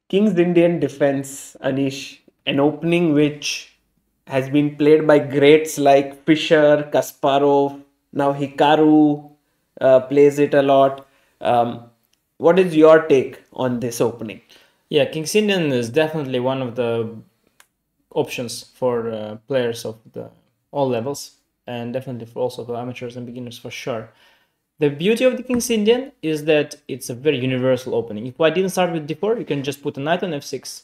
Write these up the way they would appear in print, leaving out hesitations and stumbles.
King's Indian defense, Anish, an opening which has been played by greats like Fischer, Kasparov, now Hikaru plays it a lot. What is your take on this opening? Yeah, King's Indian is definitely one of the options for players of the all levels, and definitely for also for amateurs and beginners for sure. The beauty of the King's Indian is that it's a very universal opening. If I didn't start with d4, you can just put a knight on f6,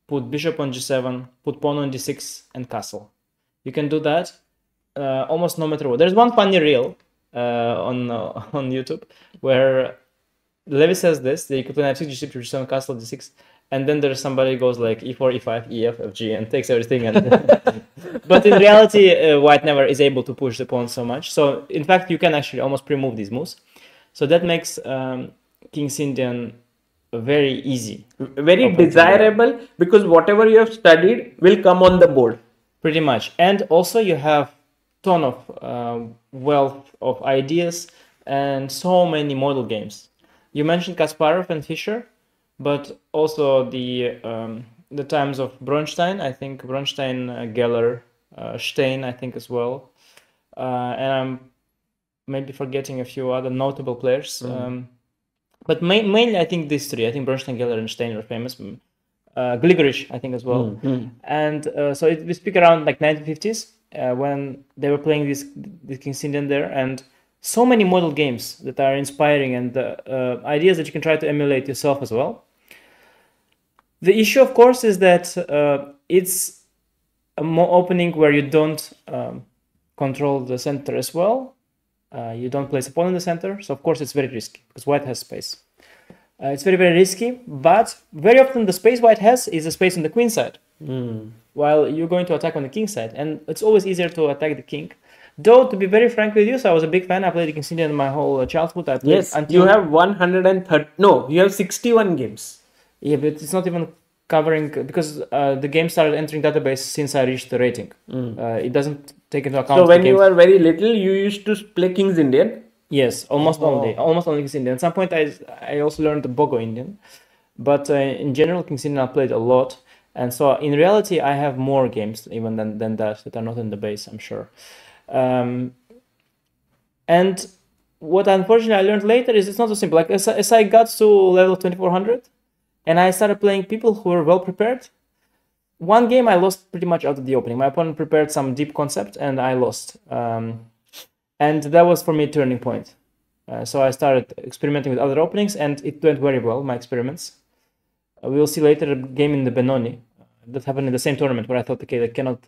put bishop on g7, put pawn on d6, and castle. You can do that almost no matter what. There's one funny reel on YouTube where Levy says this, that you could play f6, g6, g7, castle, d6, and then there's somebody who goes like e4, e5, ef, fg, and takes everything. And but in reality, white never is able to push the pawn so much. So in fact, you can actually almost pre-move these moves. So that makes King's Indian very easy. Very desirable because whatever you have studied will come on the board. Pretty much. And also you have ton of wealth of ideas and so many model games. You mentioned Kasparov and Fischer, but also the times of Bronstein. I think Bronstein, Geller, Stein, I think as well, and I'm maybe forgetting a few other notable players. But mainly, I think these three. I think Bernstein, Geller, and Stein are famous. Gligorich, I think as well. And so we speak around like 1950s when they were playing this King's Indian there, and so many model games that are inspiring and ideas that you can try to emulate yourself as well. The issue, of course, is that it's a more opening where you don't control the center as well. You don't place a pawn in the center, so of course it's very risky because white has space. It's very, very risky, but very often the space white has is a space on the queen side, while you're going to attack on the king side, and it's always easier to attack the king. Though, to be very frank with you, so I was a big fan. I played the King's Indian my whole childhood. I played Yes, you have 130. No, you have 61 games. Yeah, but it's not even covering because the game started entering database since I reached the rating. It doesn't take into account. So when you were very little, you used to play King's Indian. Yes, almost only King's Indian. At some point, I also learned the Bogo Indian, but in general, King's Indian I played a lot, and so in reality, I have more games even than that are not in the base. I'm sure. And what unfortunately I learned later is it's not so simple. Like as I got to level 2400 and I started playing people who were well prepared, one game I lost pretty much out of the opening. My opponent prepared some deep concept and I lost. And that was for me a turning point. So I started experimenting with other openings and it went very well, my experiments. We will see later a game in the Benoni that happened in the same tournament where I thought, okay, that cannot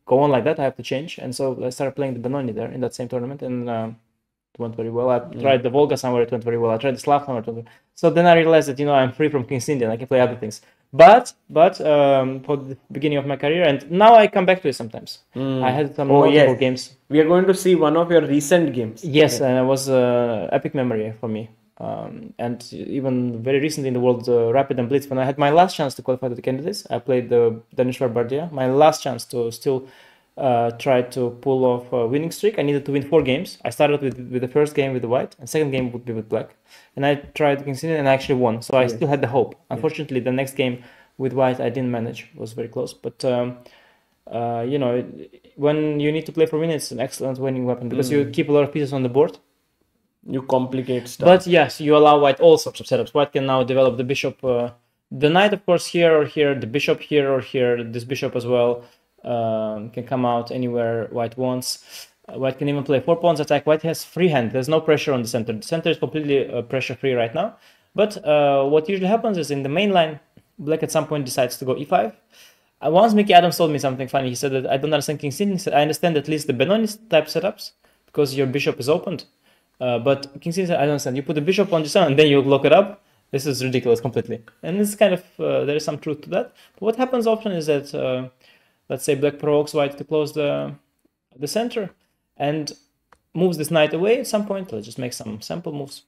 go on like that. I have to change. And so I started playing the Benoni there in that same tournament and it went very well. I tried the Volga somewhere, it went very well. I tried the Slav somewhere, it went very well. So then I realized that, I'm free from King's Indian. I can play other things. But for the beginning of my career, and now I come back to it sometimes. I had some multiple games. We are going to see one of your recent games. Yes, and it was epic memory for me. And even very recently in the World Rapid and Blitz, when I had my last chance to qualify to the candidates, I played the Danishvar Bardia. My last chance to still try to pull off a winning streak. I needed to win 4 games. I started with the first game with the white, and second game would be with black. And I tried King's Indian and I actually won. So I still had the hope. Unfortunately, the next game with white I didn't manage. It was very close. But when you need to play for winning, it's an excellent winning weapon because you keep a lot of pieces on the board. You complicate stuff. But yes, you allow white all sorts of setups. White can now develop the bishop, the knight, of course, here or here, the bishop here or here, this bishop as well can come out anywhere white wants. White can even play 4 pawns attack. White has free hand. There's no pressure on the center. The center is completely pressure free right now. But what usually happens is in the main line, black at some point decides to go e5. Once Mickey Adams told me something funny. He said that I don't understand King's Indian. He said I understand at least the Benoni type setups because your bishop is opened. But King's Indian, I don't understand. You put the bishop on g7 and then you lock it up. This is ridiculous completely. And it's kind of, there is some truth to that. But what happens often is that, let's say black provokes white to close the center and moves this knight away at some point. Let's just make some sample moves.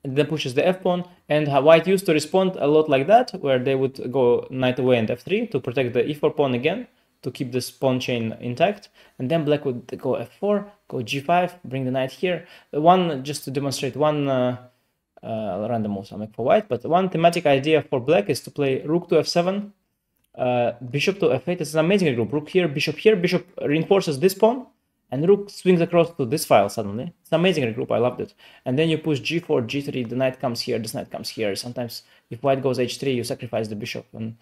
And then pushes the f-pawn. And white used to respond a lot like that, where they would go knight away and f3 to protect the e4 pawn again, to keep this pawn chain intact. And then black would go f4, go g5, bring the knight here. Just to demonstrate one random moves I'll make for white. But one thematic idea for black is to play rook to f7, bishop to f8. It's an amazing group. Rook here, bishop reinforces this pawn, and rook swings across to this file suddenly. It's an amazing group. I loved it. And then you push g4, g3, the knight comes here, this knight comes here. Sometimes if white goes h3, you sacrifice the bishop, and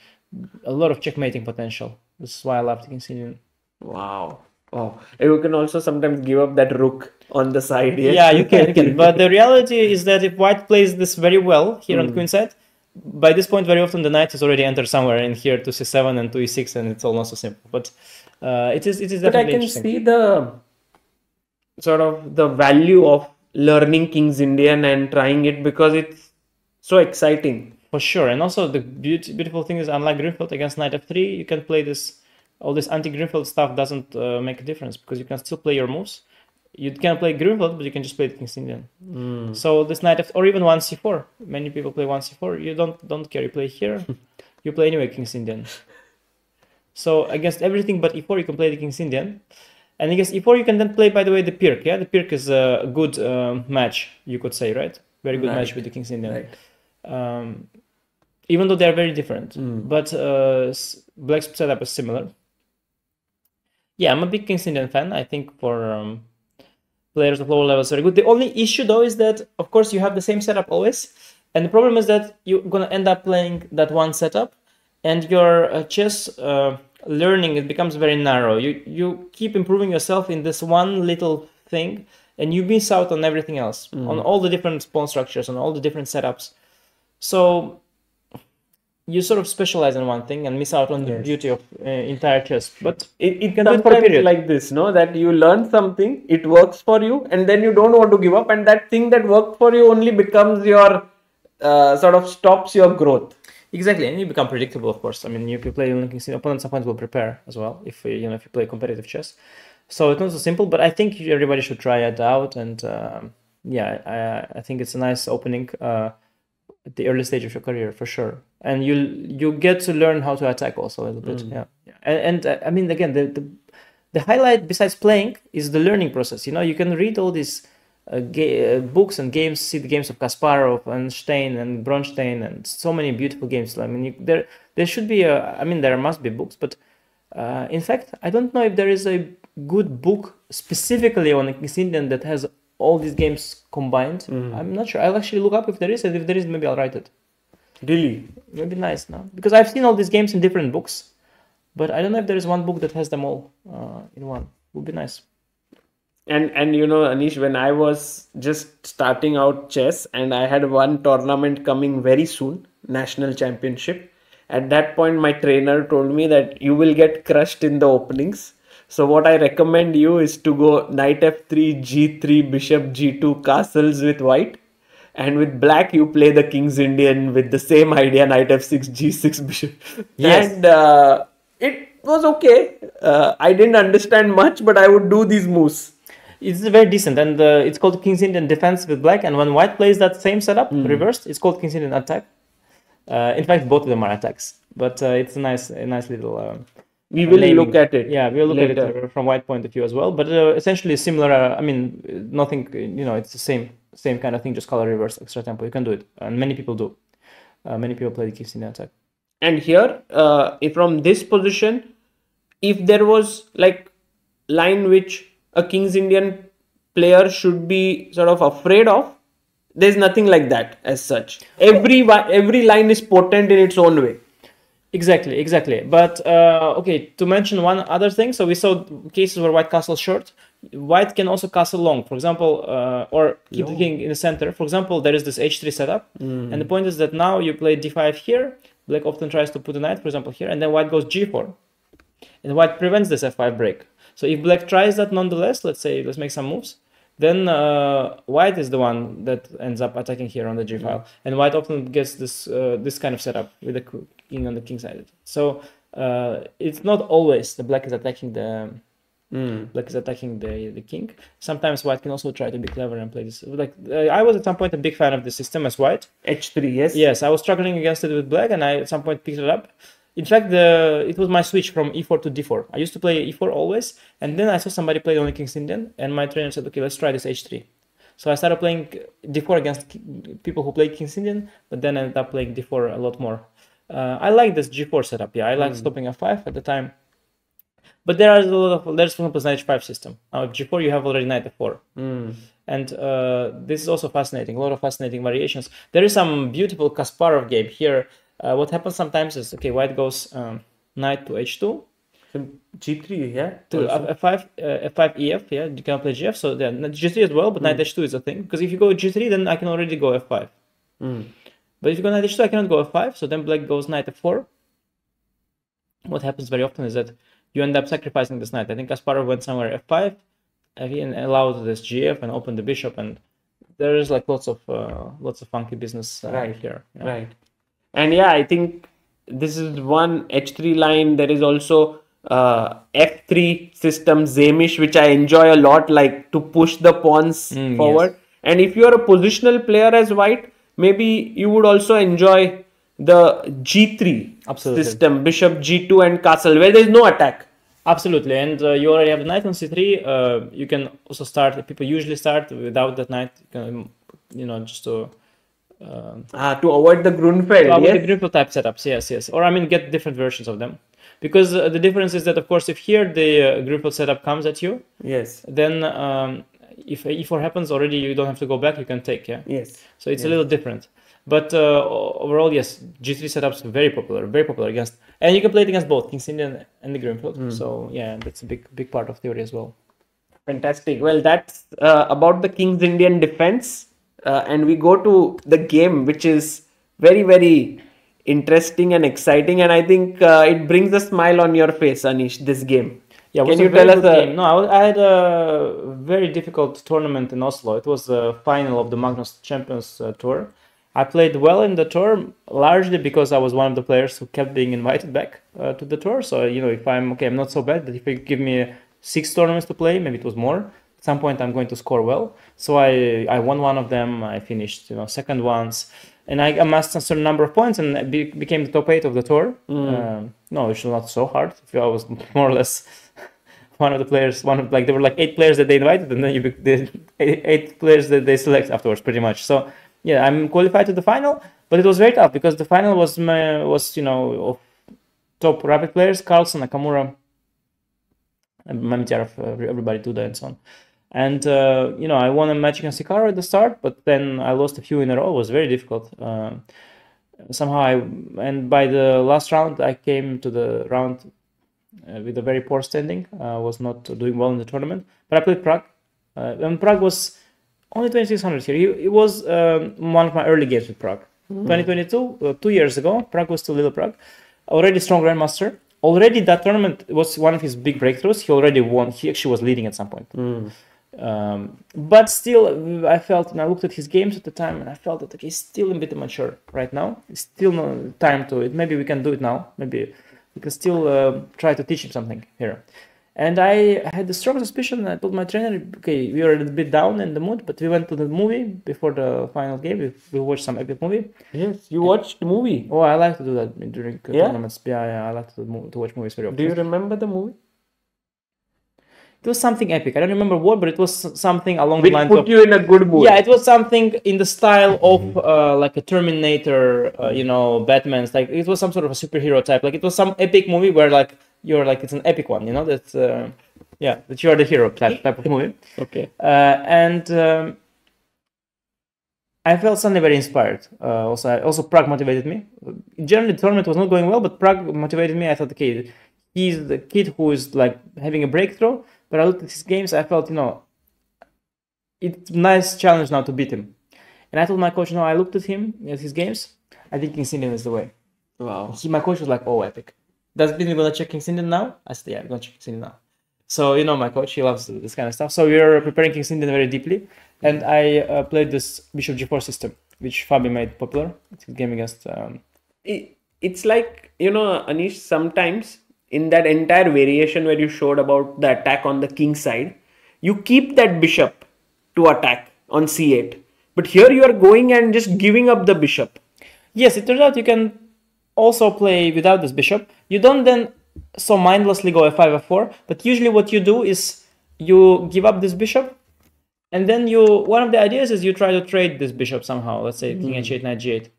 a lot of checkmating potential. This is why I love the King's Indian. Wow. Wow. You can also sometimes give up that rook on the side. Yes? Yeah, you can. But the reality is that if white plays this very well here on the queen side, by this point, very often the knight has already entered somewhere in here to c7 and to e6, and it's almost so simple. But it is definitely But I can interesting. see the sort of the value of learning King's Indian and trying it because it's so exciting. For sure. And also the beautiful thing is, unlike Greenfield against knight f3, you can play this. All this anti-Greenfield stuff doesn't make a difference because you can still play your moves. You can play Greenfield, but you can just play the King's Indian. So this knight f, or even 1c4. Many people play 1c4. You don't care. You play here. You play anyway King's Indian. So against everything but e4, you can play the King's Indian. And against e4, you can then play, by the way, the Pirk. Yeah, the Pirk is a good match, you could say, right? Very good match with the King's Indian. Right. Even though they're very different. But black's setup is similar. Yeah, I'm a big King's Indian fan. I think for players of lower levels, very good. The only issue, though, is that, of course, you have the same setup always. And the problem is that you're going to end up playing that one setup. And your chess learning, it becomes very narrow. You keep improving yourself in this one little thing. And you miss out on everything else. On all the different pawn structures, on all the different setups. So you sort of specialize in one thing and miss out on the beauty of entire chess. But It can do it for a sometimes period. like this, no? That you learn something, it works for you, and then you don't want to give up, and that thing that worked for you only becomes your sort of stops your growth. Exactly, and you become predictable, of course. I mean, if you play Linking Sin, opponents sometimes will prepare as well. If if you play competitive chess, so it's not so simple. But I think everybody should try it out, and I think it's a nice opening at the early stage of your career for sure. And you get to learn how to attack also a little bit. Yeah. And I mean, again, the highlight besides playing is the learning process. You can read all these books and games, see the games of Kasparov and Stein and Bronstein and so many beautiful games. I mean, there should be there must be books, but in fact, I don't know if there is a good book specifically on King's Indian that has all these games combined. I'm not sure. I'll actually look up if there is, and if there is, maybe I'll write it. Really? Maybe nice, no? Because I've seen all these games in different books, but I don't know if there is one book that has them all in one. Would be nice. And Anish, when I was just starting out chess and I had one tournament coming very soon, national championship, at that point my trainer told me that you will get crushed in the openings. So what I recommend you is to go knight f3, g3, bishop g2, castles with white. And with black, you play the King's Indian with the same idea, knight f6, g6, bishop. Yes. And it was okay. I didn't understand much, but I would do these moves. It's very decent, and it's called King's Indian defense with black. And when white plays that same setup reversed, it's called King's Indian attack. In fact, both of them are attacks, but it's a nice little. We will naming. look at it. Yeah, we'll look later. at it from white point of view as well. But essentially similar. Nothing. It's the same kind of thing, just color reverse, extra tempo. You can do it, and many people do. Many people play the King's Indian attack. And here, from this position, if there was like line which a King's Indian player should be sort of afraid of, there's nothing like that as such. Every line is potent in its own way. Exactly. But okay, to mention one other thing, so we saw cases where white castles short. White can also castle long, for example, or keep the king in the center. For example, there is this h3 setup, and the point is that now you play d5 here. Black often tries to put a knight, for example, here, and then white goes g4, and white prevents this f5 break. So if black tries that nonetheless, let's make some moves, then white is the one that ends up attacking here on the g file, and white often gets this kind of setup with the king on the king side. So it's not always the black is attacking the the king. Sometimes white can also try to be clever and play this. I was at some point a big fan of the system as white. h3, yes. Yes, I was struggling against it with black, and I at some point picked it up. In fact, it was my switch from e4 to d4. I used to play e4 always, and then I saw somebody play only King's Indian, and my trainer said, okay, let's try this h3. So I started playing d4 against people who played King's Indian, but then I ended up playing d4 a lot more. I like this g4 setup. Yeah, I like stopping f5 at the time. But there's for example, knight h5 system. Now, if g4, you have already knight f4. And this is also fascinating, a lot of fascinating variations. There is some beautiful Kasparov game here. What happens sometimes is, okay, white goes knight to h2. G3, yeah? To f5, f5 ef, yeah, you can play gf. So then g3 as well, but knight h2 is a thing. Because if you go g3, then I can already go f5. But if you go knight h2, I cannot go f5. So then black goes knight f4. What happens very often is that you end up sacrificing this knight. I think Kasparov went somewhere f5, and allowed this gf and opened the bishop, and there is like lots of funky business here. Yeah. Right. And yeah, I think this is one h3 line. There is also f3 system Zamish, which I enjoy a lot, like to push the pawns forward. Yes. And if you are a positional player as white, maybe you would also enjoy the g3 system, bishop g2 and castle, where there is no attack. Absolutely, and you already have the knight on c3. You can also start. People usually start without that knight. Just to avoid the Grunfeld. Avoid the Grunfeld type setups. Yes. Or I mean, get different versions of them, because the difference is that, of course, if here the Grunfeld setup comes at you, yes, then if e4 happens already, you don't have to go back. You can take. Yeah. Yes. So it's a little different. But overall, yes, G3 setups very popular against, and you can play it against both King's Indian and the Grunfeld. So yeah, that's a big part of theory as well. Fantastic. Well, that's about the King's Indian defense, and we go to the game, which is very, very interesting and exciting, and I think it brings a smile on your face, Anish. This game. Yeah, can you tell us? No, I had a very difficult tournament in Oslo. It was the final of the Magnus Champions Tour. I played well in the tour, largely because I was one of the players who kept being invited back to the tour. So, if I'm okay, I'm not so bad. But if you give me 6 tournaments to play, maybe it was more, at some point I'm going to score well. So I won one of them. I finished, second once. And I amassed a certain number of points and became the top 8 of the tour. No, it's not so hard. I was more or less one of the players, there were like 8 players that they invited, and then the 8 players that they select afterwards, pretty much. So, yeah, I'm qualified to the final, but it was very tough because the final was of top rapid players: Carlsen, Nakamura, Mamityarov, everybody, Duda, and so on. And I won a match against Hikaru at the start, but then I lost a few in a row. It was very difficult. And by the last round, I came to the round with a very poor standing. I was not doing well in the tournament, but I played Pragg, and Pragg was only 2600 here. It was one of my early games with Pragg. 2022, 2 years ago, Pragg was still little Pragg. Already strong grandmaster. Already that tournament was one of his big breakthroughs. He already won. He actually was leading at some point. But still, I felt, and I looked at his games at the time, and I felt that he's still a bit immature right now. It's still no time to it. Maybe we can do it now. Maybe we can still try to teach him something here. And I had the strong suspicion, and I told my trainer, okay, we were a little bit down in the mood, but we went to the movie before the final game. We watched some epic movie. Yes, you watched the movie? Oh, I like to do that during tournaments. Yeah, I like to watch movies very often. Do you remember the movie? It was something epic. I don't remember what, but it was something along the lines of... Which put you in a good mood. Yeah, it was something in the style of like a Terminator, Batman's. Like, it was some sort of a superhero type. Like, it was some epic movie where, like, you're like, it's an epic one, that's that you are the hero type of movie. Okay. And I felt suddenly very inspired. Also Pragg motivated me. Generally the tournament was not going well, but Pragg motivated me. I thought, okay, he's the kid who is like having a breakthrough, but I looked at his games, I felt, it's a nice challenge now to beat him. And I told my coach, I looked at him, at his games, I think King's Indian is the way. Wow. My coach was like, oh, epic. Does it mean we're going to check King's Indian now? I said, yeah, we're going to check King's Indian now. So, my coach, he loves this kind of stuff. So we're preparing King's Indian very deeply. And I played this Bishop G4 system, which Fabi made popular. It's a game against... It's like, Anish, sometimes in that entire variation where you showed about the attack on the king side, you keep that bishop to attack on c8. But here you are going and just giving up the bishop. Yes, it turns out you can also play without this bishop. You don't then so mindlessly go f5, f4, but usually what you do is you give up this bishop And then one of the ideas is you try to trade this bishop somehow. Let's say king h8, knight g8.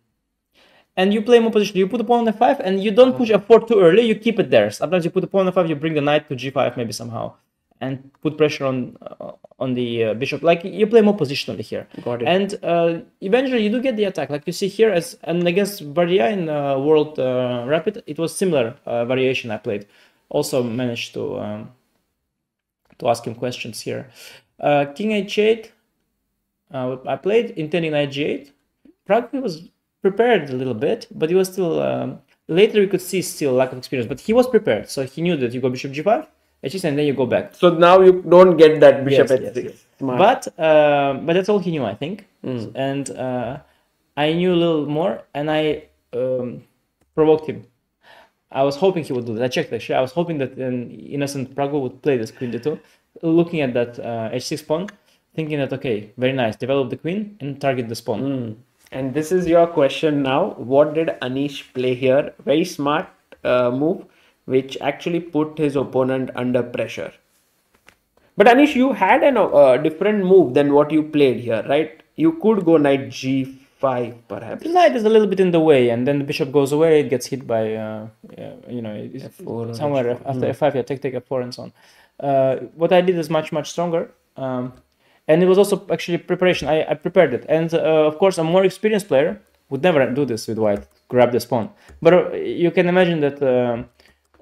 And you play more position. You put the pawn on f5, and you don't push f4 too early. You keep it there. Sometimes you put the pawn on f5, you bring the knight to g5 maybe somehow, and put pressure on the bishop. Like you play more positionally here. Got it. And eventually you do get the attack. Like you see here, and against Varya in World Rapid, it was similar variation I played. Also managed to ask him questions here. King h8. I played intending knight g8. Probably was prepared a little bit, but he was still later we could see still lack of experience, but he was prepared, so he knew that you go bishop g5 h6 and then you go back. So now you don't get that bishop h6. Yes. But that's all he knew, I think. And I knew a little more, and I provoked him. I was hoping he would do that. I checked actually. I was hoping that an innocent Prago would play this queen d2, looking at that h6 pawn, thinking that okay, very nice, develop the queen and target this pawn. And this is your question now. What did Anish play here? Very smart move, which actually put his opponent under pressure. But Anish, you had a different move than what you played here, right? You could go knight g5, perhaps. The knight is a little bit in the way, and then the bishop goes away. It gets hit by, F4 somewhere after f5. Yeah, take f4 and so on. What I did is much stronger. And it was also actually preparation. I prepared it. And of course, a more experienced player would never do this with white, grab this pawn. But you can imagine that,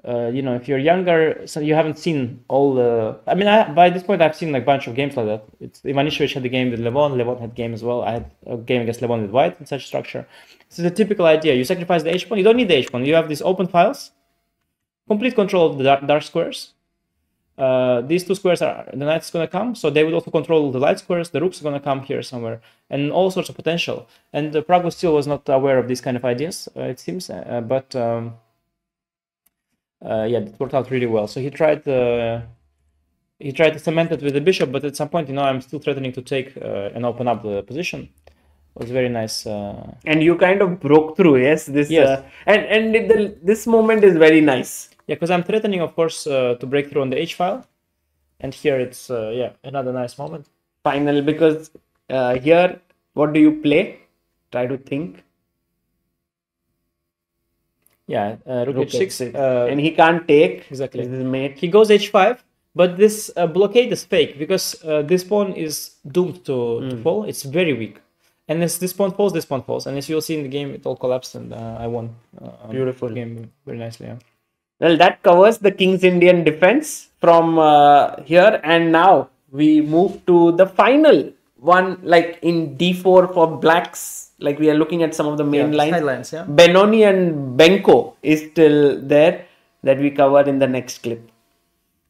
if you're younger, so you haven't seen all the... I mean, by this point, I've seen like a bunch of games like that. Ivanisevic had the game with Levon. Levon had game as well. I had a game against Levon with white in such structure. This is a typical idea. You sacrifice the h-pawn. You don't need the h-pawn. You have these open files, complete control of the dark squares. These two squares the knight's going to come, so they would also control the light squares. The rook's going to come here somewhere, and all sorts of potential. And Prago still was not aware of these kind of ideas, it seems, but it worked out really well. So he tried to cement it with the bishop, but at some point, I'm still threatening to take and open up the position. It was very nice. And you kind of broke through, yes? This this moment is very nice. Yeah, because I'm threatening, of course, to break through on the h-file. And here it's, another nice moment. Final, because here, what do you play? Try to think. Yeah, rook h6. And he can't take. Exactly. His mate. He goes h5, but this blockade is fake, because this pawn is doomed to fall. It's very weak. And as this pawn falls. And as you'll see in the game, it all collapsed, and I won. Beautiful. Game very nicely, yeah. Well, that covers the King's Indian defense from here. And now we move to the final one, like in d4 for blacks. Like we are looking at some of the main lines. Sidelines, yeah. Benoni and Benko is still there, that we cover in the next clip.